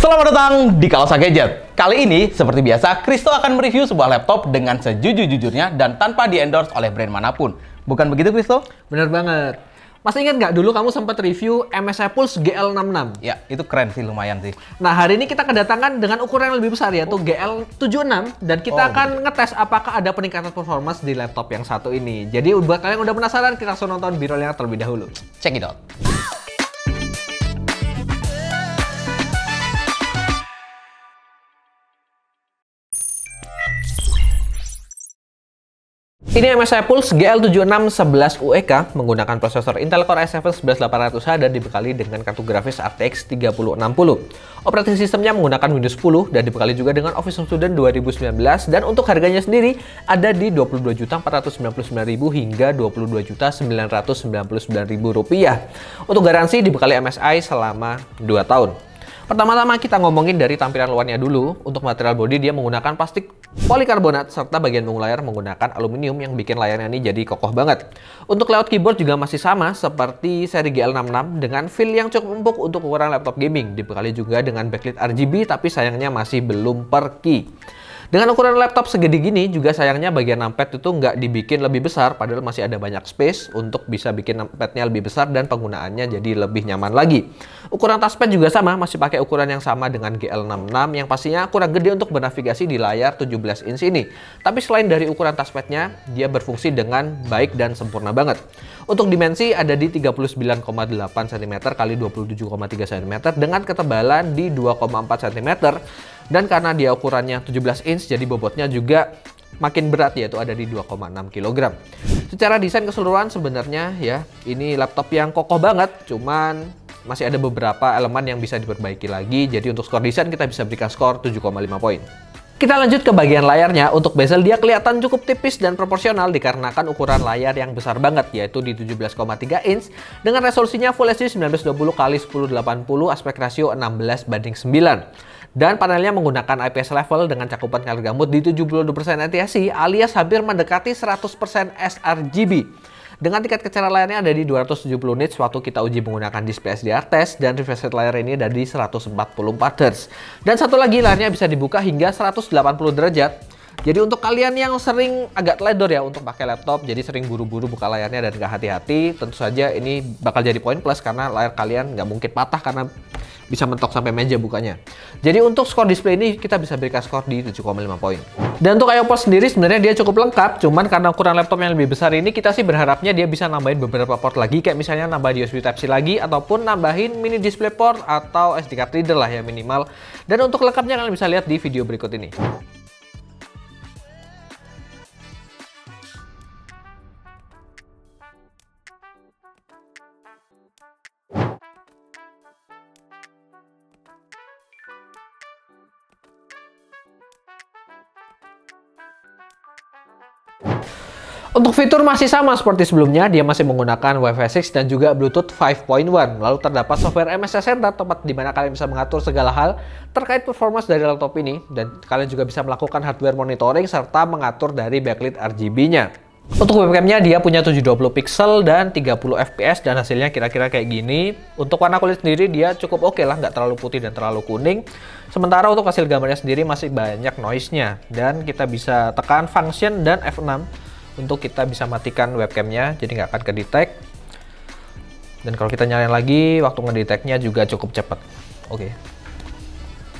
Selamat datang di Kalausa Gadget. Kali ini, seperti biasa, Kristo akan mereview sebuah laptop dengan sejujur-jujurnya dan tanpa di-endorse oleh brand manapun. Bukan begitu, Kristo? Bener banget. Masih ingat nggak dulu kamu sempat review MSI Pulse GL66? Ya, itu keren sih, lumayan sih. Nah, hari ini kita kedatangan dengan ukuran yang lebih besar, yaitu GL76. Dan kita akan ngetes apakah ada peningkatan performance di laptop yang satu ini. Jadi, buat kalian yang udah penasaran, kita langsung nonton B-rollnya terlebih dahulu. Check it out. Ini MSI Pulse GL7611 UEK menggunakan prosesor Intel Core i7 11800H dan dibekali dengan kartu grafis RTX 3060. Operating sistemnya menggunakan Windows 10 dan dibekali juga dengan Office Student 2019 dan untuk harganya sendiri ada di Rp22.499.000 hingga Rp22.999.000. Untuk garansi dibekali MSI selama 2 tahun. Pertama-tama kita ngomongin dari tampilan luarnya dulu. Untuk material body dia menggunakan plastik polikarbonat serta bagian punggung layar menggunakan aluminium yang bikin layarnya ini jadi kokoh banget. Untuk layout keyboard juga masih sama seperti seri GL66 dengan feel yang cukup empuk untuk ukuran laptop gaming. Dibekali juga dengan backlit RGB tapi sayangnya masih belum per key. Dengan ukuran laptop segede gini juga sayangnya bagian numpad itu nggak dibikin lebih besar padahal masih ada banyak space untuk bisa bikin numpadnya lebih besar dan penggunaannya jadi lebih nyaman lagi. Ukuran touchpad juga sama, masih pakai ukuran yang sama dengan GL66 yang pastinya kurang gede untuk bernavigasi di layar 17 inch ini. Tapi selain dari ukuran touchpadnya, dia berfungsi dengan baik dan sempurna banget. Untuk dimensi ada di 39,8 cm x 27,3 cm dengan ketebalan di 2,4 cm. Dan karena dia ukurannya 17 inch, jadi bobotnya juga makin berat, yaitu ada di 2,6 kg. Secara desain keseluruhan sebenarnya ya, ini laptop yang kokoh banget, cuman masih ada beberapa elemen yang bisa diperbaiki lagi. Jadi untuk skor desain kita bisa berikan skor 7,5 poin. Kita lanjut ke bagian layarnya. Untuk bezel dia kelihatan cukup tipis dan proporsional dikarenakan ukuran layar yang besar banget, yaitu di 17,3 inch dengan resolusinya Full HD 1920x1080 aspek rasio 16:9. Dan panelnya menggunakan IPS level dengan cakupan color gamut di 72% NTSC alias hampir mendekati 100% sRGB. Dengan tingkat kecerahan layarnya ada di 270 nits waktu kita uji menggunakan display SDR test dan refresh rate layar ini ada di 144 Hz. Dan satu lagi layarnya bisa dibuka hingga 180 derajat. Jadi untuk kalian yang sering agak teledor ya untuk pakai laptop, jadi sering buru-buru buka layarnya dan nggak hati-hati, tentu saja ini bakal jadi poin plus karena layar kalian nggak mungkin patah karena bisa mentok sampai meja bukanya. Jadi untuk skor display ini kita bisa berikan skor di 7,5 poin. Dan untuk I/O port sendiri sebenarnya dia cukup lengkap, cuman karena ukuran laptop yang lebih besar ini kita sih berharapnya dia bisa nambahin beberapa port lagi, kayak misalnya nambah USB Type-C lagi ataupun nambahin mini display port atau SD card reader lah ya minimal. Dan untuk lengkapnya kalian bisa lihat di video berikut ini. Untuk fitur masih sama seperti sebelumnya, dia masih menggunakan Wi-Fi 6 dan juga Bluetooth 5.1. Lalu terdapat software MSI Center, tempat di mana kalian bisa mengatur segala hal terkait performance dari laptop ini. Dan kalian juga bisa melakukan hardware monitoring serta mengatur dari backlit RGB-nya. Untuk webcamnya dia punya 720 pixel dan 30 fps dan hasilnya kira-kira kayak gini. Untuk warna kulit sendiri dia cukup oke lah, nggak terlalu putih dan terlalu kuning. Sementara untuk hasil gambarnya sendiri masih banyak noise-nya. Dan kita bisa tekan function dan F6 untuk kita bisa matikan webcamnya, jadi nggak akan ke-detect. Dan kalau kita nyalain lagi, waktu ngedetectnya juga cukup cepat. Oke.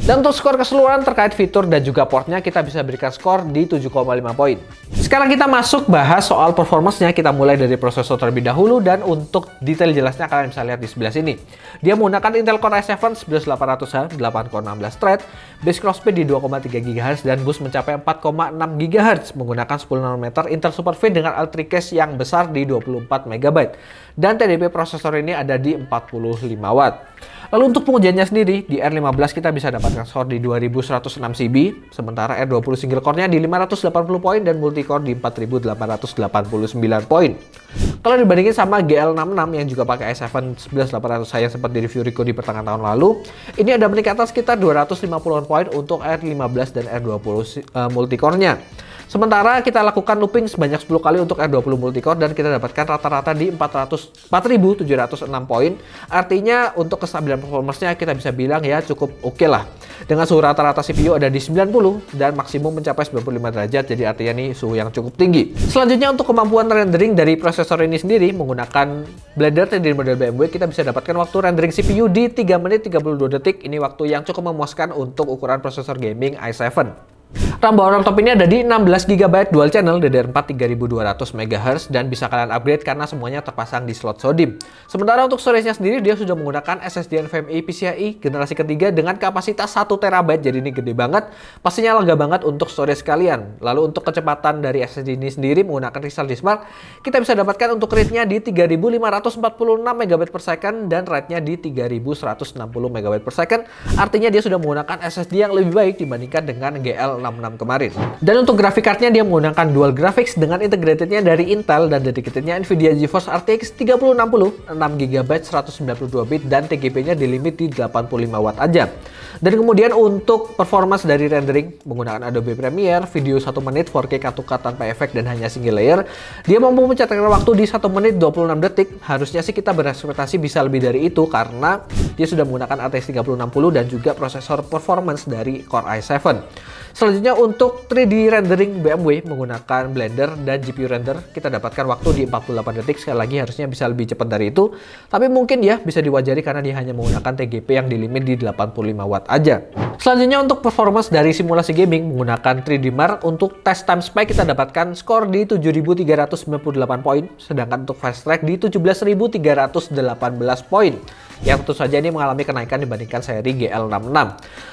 Dan untuk skor keseluruhan terkait fitur dan juga portnya kita bisa berikan skor di 7,5 poin. Sekarang kita masuk bahas soal performance-nya. Kita mulai dari prosesor terlebih dahulu dan untuk detail jelasnya kalian bisa lihat di sebelah sini. Dia menggunakan Intel Core i7 11800H 8 core 16 thread, base clock speed di 2,3 GHz dan boost mencapai 4,6 GHz menggunakan 10 nanometer Intel Super Fit dengan Ultra cache yang besar di 24 MB. Dan TDP prosesor ini ada di 45 Watt. Lalu untuk pengujiannya sendiri, di R15 kita bisa dapatkan skor di 2106 CB, sementara R20 single core-nya di 580 poin dan multi-core di 4889 poin. Kalau dibandingin sama GL66 yang juga pakai i7 11800 saya sempat di review Rico di pertengahan tahun lalu, ini ada peningkatan sekitar 250 poin untuk R15 dan R20 multi-core-nya. Sementara kita lakukan looping sebanyak 10 kali untuk R20 multicore dan kita dapatkan rata-rata di 4.706 poin. Artinya untuk kestabilan performance-nya kita bisa bilang ya cukup oke lah. Dengan suhu rata-rata CPU ada di 90 dan maksimum mencapai 95 derajat, jadi artinya nih suhu yang cukup tinggi. Selanjutnya untuk kemampuan rendering dari prosesor ini sendiri menggunakan Blender 3D model BMW, kita bisa dapatkan waktu rendering CPU di 3 menit 32 detik. Ini waktu yang cukup memuaskan untuk ukuran prosesor gaming i7. RAM bawaan laptop ini ada di 16 GB dual channel DDR4 3200 MHz dan bisa kalian upgrade karena semuanya terpasang di slot SODIMM. Sementara untuk storage-nya sendiri dia sudah menggunakan SSD NVMe PCIe generasi ketiga dengan kapasitas 1 TB, jadi ini gede banget. Pastinya lega banget untuk storage kalian. Lalu untuk kecepatan dari SSD ini sendiri menggunakan Crystal Dismark, kita bisa dapatkan untuk read-nya di 3546 MB/s dan write-nya di 3160 MB/s. Artinya dia sudah menggunakan SSD yang lebih baik dibandingkan dengan GL66 kemarin. Dan untuk graphic card-nya dia menggunakan dual graphics dengan integrated-nya dari Intel dan dedicated-nya Nvidia GeForce RTX 3060, 6GB 192 bit dan TGP-nya di limit di 85 watt aja. Dan kemudian untuk performance dari rendering menggunakan Adobe Premiere, video 1 menit 4K Cut tanpa efek dan hanya single layer, dia mampu mencetakkan waktu di 1 menit 26 detik. Harusnya sih kita berekspektasi bisa lebih dari itu karena dia sudah menggunakan RTX 3060 dan juga prosesor performance dari Core i7. Selanjutnya untuk 3D rendering BMW menggunakan Blender dan GPU render, kita dapatkan waktu di 48 detik. Sekali lagi harusnya bisa lebih cepat dari itu, tapi mungkin ya bisa diwajari karena dia hanya menggunakan TGP yang di limit di 85 watt aja. Selanjutnya untuk performance dari simulasi gaming menggunakan 3D Mark, untuk test time spike kita dapatkan skor di 7.398 poin, sedangkan untuk fast track di 17.318 poin. Yang tentu saja ini mengalami kenaikan dibandingkan seri GL66.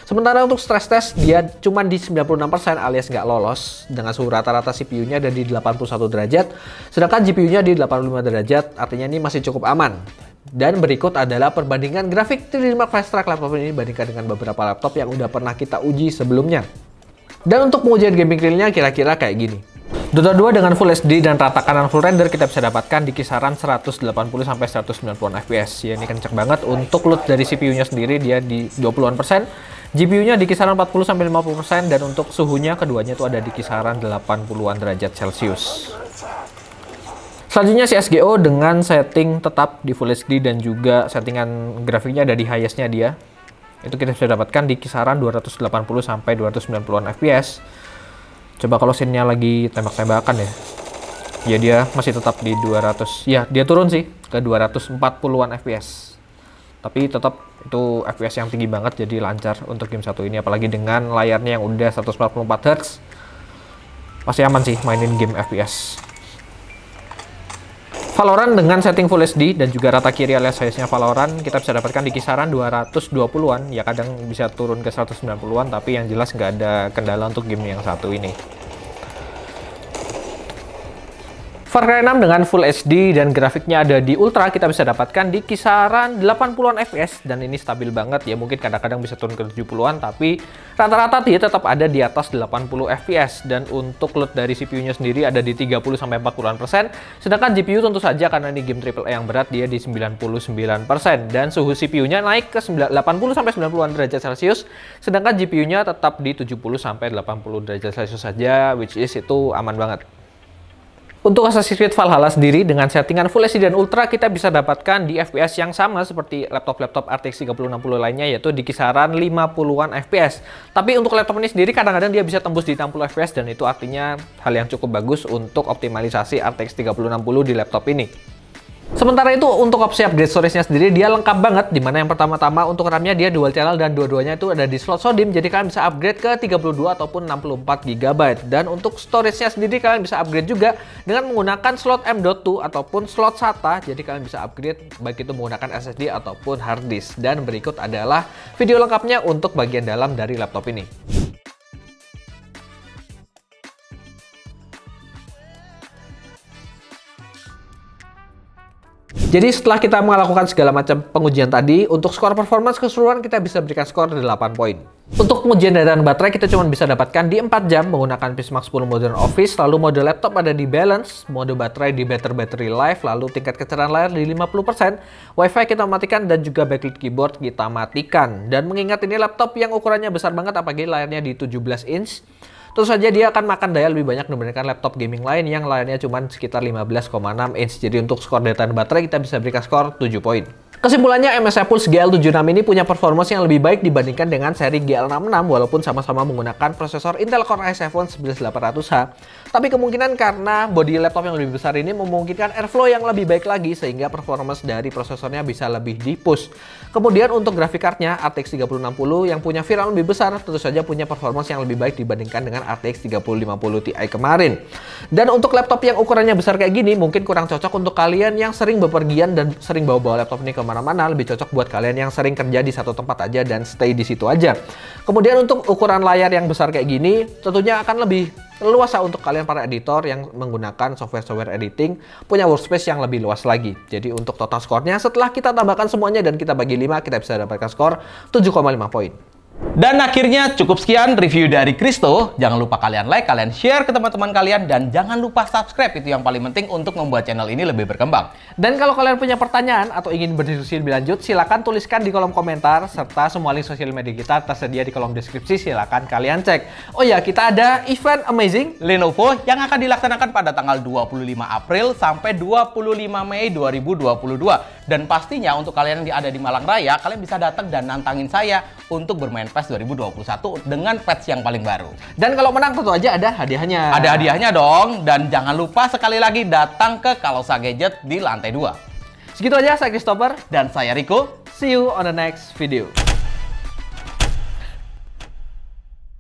Sementara untuk stress test dia cuma di 96% alias nggak lolos dengan suhu rata-rata CPU-nya ada di 81 derajat, sedangkan GPU-nya di 85 derajat, artinya ini masih cukup aman. Dan berikut adalah perbandingan grafik 3D Mark Fast Track laptop ini dibandingkan dengan beberapa laptop yang udah pernah kita uji sebelumnya. Dan untuk pengujian gaming realnya kira-kira kayak gini. Dota 2 dengan Full HD dan rata kanan full render kita bisa dapatkan di kisaran 180-190 fps. Ya ini kenceng banget. Untuk load dari CPU-nya sendiri dia di 20%, GPU-nya di kisaran 40-50% dan untuk suhunya keduanya itu ada di kisaran 80-an derajat Celcius. Selanjutnya CSGO dengan setting tetap di Full HD dan juga settingan grafiknya ada di highest-nya dia. Itu kita bisa dapatkan di kisaran 280-290-an fps. Coba kalau scene-nya lagi tembak-tembakan ya. Ya dia masih tetap di 200. Ya, dia turun sih ke 240-an fps. Tapi tetap itu fps yang tinggi banget, jadi lancar untuk game satu ini, apalagi dengan layarnya yang udah 144 Hz. Masih aman sih mainin game FPS. Valorant dengan setting Full HD dan juga rata kiri alias size-nya Valorant kita bisa dapatkan di kisaran 220-an, ya kadang bisa turun ke 190-an, tapi yang jelas nggak ada kendala untuk game yang satu ini. Far Cry 6 dengan Full HD dan grafiknya ada di Ultra kita bisa dapatkan di kisaran 80-an fps dan ini stabil banget ya, mungkin kadang-kadang bisa turun ke 70-an tapi rata-rata dia tetap ada di atas 80 fps. Dan untuk load dari CPU-nya sendiri ada di 30-40%, sedangkan GPU tentu saja karena ini game AAA yang berat dia di 99%, dan suhu CPU-nya naik ke 80-90-an derajat Celcius, sedangkan GPU-nya tetap di 70-80 derajat Celcius saja, which is itu aman banget. Untuk Assassin's Creed Valhalla sendiri dengan settingan Full HD dan Ultra kita bisa dapatkan di FPS yang sama seperti laptop-laptop RTX 3060 lainnya, yaitu di kisaran 50-an FPS. Tapi untuk laptop ini sendiri kadang-kadang dia bisa tembus di 60 FPS dan itu artinya hal yang cukup bagus untuk optimalisasi RTX 3060 di laptop ini. Sementara itu untuk opsi upgrade storage-nya sendiri dia lengkap banget, dimana yang pertama-tama untuk RAM-nya dia dual channel dan dua-duanya itu ada di slot SODIMM, jadi kalian bisa upgrade ke 32 ataupun 64 GB. Dan untuk storage-nya sendiri kalian bisa upgrade juga dengan menggunakan slot M.2 ataupun slot SATA, jadi kalian bisa upgrade baik itu menggunakan SSD ataupun hard disk. Dan berikut adalah video lengkapnya untuk bagian dalam dari laptop ini. Jadi setelah kita melakukan segala macam pengujian tadi, untuk skor performance keseluruhan kita bisa berikan skor 8 poin. Untuk pengujian daya tahan baterai kita cuma bisa dapatkan di 4 jam menggunakan PCMark 10 Modern Office, lalu mode laptop ada di balance, mode baterai di better battery life, lalu tingkat kecerahan layar di 50%, wifi kita matikan dan juga backlit keyboard kita matikan. Dan mengingat ini laptop yang ukurannya besar banget apalagi layarnya di 17 inch, Tentu saja dia akan makan daya lebih banyak dibandingkan laptop gaming lain yang layarnya cuma sekitar 15,6 inch. Jadi untuk skor daya tahan baterai kita bisa berikan skor 7 poin. Kesimpulannya, MSI Pulse GL76 ini punya performance yang lebih baik dibandingkan dengan seri GL66 walaupun sama-sama menggunakan prosesor Intel Core i7 11800H. Tapi kemungkinan karena bodi laptop yang lebih besar ini memungkinkan airflow yang lebih baik lagi sehingga performance dari prosesornya bisa lebih di-push. Kemudian untuk grafik cardnya RTX 3060 yang punya VRAM lebih besar tentu saja punya performance yang lebih baik dibandingkan dengan RTX 3050 Ti kemarin. Dan untuk laptop yang ukurannya besar kayak gini mungkin kurang cocok untuk kalian yang sering bepergian dan sering bawa-bawa laptop ini kemana-mana. Lebih cocok buat kalian yang sering kerja di satu tempat aja dan stay di situ aja. Kemudian untuk ukuran layar yang besar kayak gini tentunya akan lebih leluasa untuk kalian para editor yang menggunakan software editing, punya workspace yang lebih luas lagi. Jadi untuk total skornya setelah kita tambahkan semuanya dan kita bagi 5, kita bisa dapatkan skor 7,5 poin. Dan akhirnya cukup sekian review dari Kristo. Jangan lupa kalian like, kalian share ke teman-teman kalian, dan jangan lupa subscribe, itu yang paling penting untuk membuat channel ini lebih berkembang. Dan kalau kalian punya pertanyaan atau ingin berdiskusi lebih lanjut, silakan tuliskan di kolom komentar, serta semua link sosial media kita tersedia di kolom deskripsi, silakan kalian cek. Oh ya, kita ada event amazing Lenovo yang akan dilaksanakan pada tanggal 25 April sampai 25 Mei 2022. Dan pastinya untuk kalian yang ada di Malang Raya, kalian bisa datang dan nantangin saya untuk bermain PES 2021 dengan patch yang paling baru. Dan kalau menang tentu aja ada hadiahnya. Ada hadiahnya dong. Dan jangan lupa sekali lagi datang ke Kalosa Gadget di lantai 2. Segitu aja, saya Christopher. Dan saya Riko. See you on the next video.